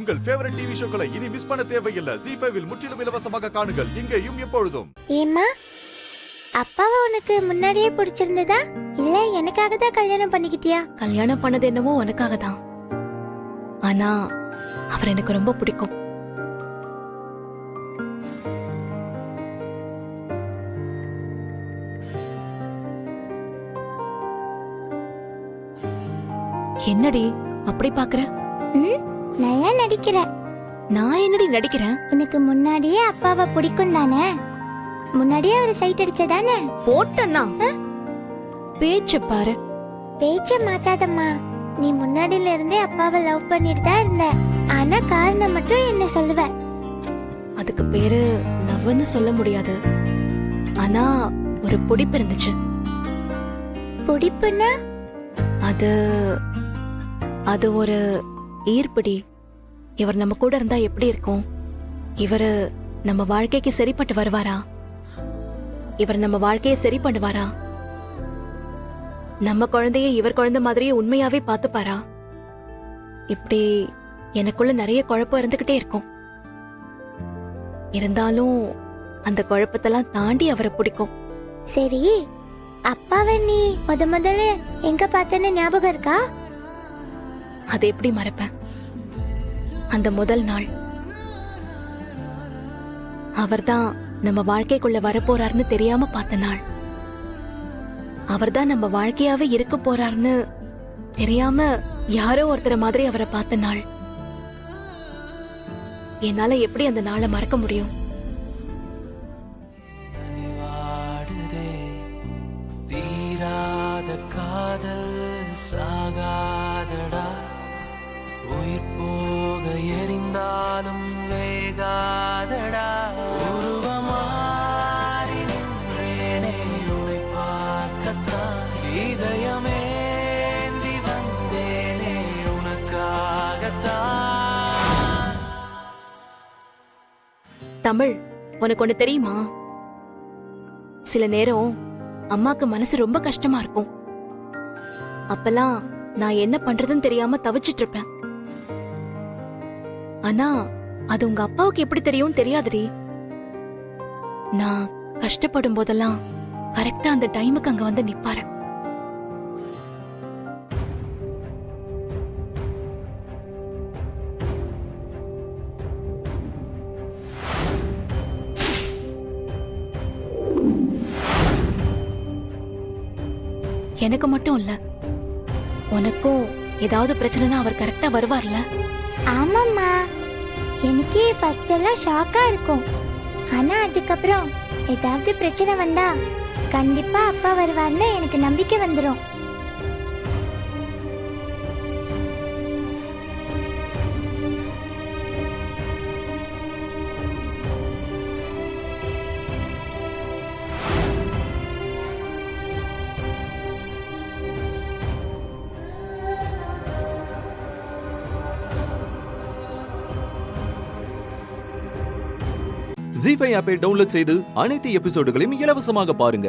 உங்கள் favourite TV ஷோக்களை இனி miss பண்ண தேவையில்லை. ZEE5 இல் முற்றிலும் இலவசமாக காணுங்கள். இங்கேயும் எப்பொழுதும். ஏம்மா, அப்பாவை உனக்கு முன்னாடியே பிடிச்சிருந்ததா இல்ல எனக்காக தான் கல்யாணம் பண்ணிக்கிட்டியா? கல்யாணம் பண்ணது என்னவோ உனக்காக தான். ஆனா அவர் எனக்கு ரொம்ப பிடிக்கும். என்னடி அப்படி பாக்குற? நல்லா நடிக்கிற. நான் என்னடி நடிக்கிறேன்? உனக்கு முன்னாடியே அப்பாவை பிடிக்கும் தானே? முன்னாடியே அவர் சைட் அடிச்சதானே? போட்டன்னா பேச்சு பாரு. பேச்ச மாத்தாதம்மா. நீ முன்னாடில இருந்தே அப்பாவை லவ் பண்ணிட்டு தான் இருந்த. ஆனா காரணம் மட்டும் என்ன சொல்லுவ? அதுக்கு பேரு லவ்னு சொல்ல முடியாது. ஆனா ஒரு பிடிப்பு இருந்துச்சு. பிடிப்புன்னா? அது அது ஒரு ஈர்ப்பிடி. இவர் நம்ம கூட இருந்தா எப்படி இருக்கும்? இவரு நம்ம வாழ்க்கைக்கு சரிப்பட்டு வருவாரா? இவர் நம்ம வாழ்க்கையை சரி பண்ணுவாரா? நம்ம குழந்தைய இவர் குழந்தை மாதிரியே உண்மையாவே பாத்துப்பாரா? இப்படி எனக்குள்ள நிறைய குழப்பம் இருந்துகிட்டே இருக்கும். இருந்தாலும் அந்த குழப்பத்தெல்லாம் தாண்டி அவரை பிடிக்கும். சரி, அப்பாவை நீ முதல்ல எங்க பார்த்தேன்னு ஞாபகம் இருக்கா? அதை எப்படி மறப்பேன்? அந்த முதல் நாள் அவர்தான் நம்ம வாழ்க்கைக்குள்ள வரப்போறாருன்னு தெரியாம பார்த்த நாள். அவர்தான் நம்ம வாழ்க்கையாவே இருக்க போறாருன்னு தெரியாம யாரோ ஒருத்தர மாதிரி அவரை பார்த்த நாள். என்னால எப்படி அந்த நாளை மறக்க முடியும்? தீராத காதல் சாகாதடா, உயிர் போக எரிந்தாலும் வேகாதடா. உருவமாறி நின்றேனே உன்னை பார்க்கத்தான், இதயமேந்தி வந்தேனே உனக்காகத்தான். தமிழ், உனக்கு ஒண்ணு தெரியுமா? சில நேரம் அம்மாக்கு மனசு ரொம்ப கஷ்டமா இருக்கும். அப்பெல்லாம் நான் என்ன பண்றதுன்னு தெரியாம தவிச்சிட்டு இருப்பேன். ஆனா அது உங்க அப்பாவுக்கு எப்படி தெரியும் தெரியாதுடி. நான் கஷ்டப்படும் போதெல்லாம் கரெக்டா அந்த டைமுக்கு அங்க வந்து நிப்பாரு. எனக்கு மட்டும் இல்ல, உனக்கும் ஏதாவது பிரச்சனைனா அவர் கரெக்டா வருவார்ல? ஆமாம்மா, எனக்கே ஃபர்ஸ்ட் எல்லாம் ஷாக்கா இருக்கும். ஆனா அதுக்கப்புறம் ஏதாவது பிரச்சனை வந்தா கண்டிப்பா அப்பா வருவார்னு எனக்கு நம்பிக்கை வந்துடும். ZEE5 ஆப்பை டவுன்லோட் செய்து அனைத்து எபிசோடுகளையும் இலவசமாக பாருங்க.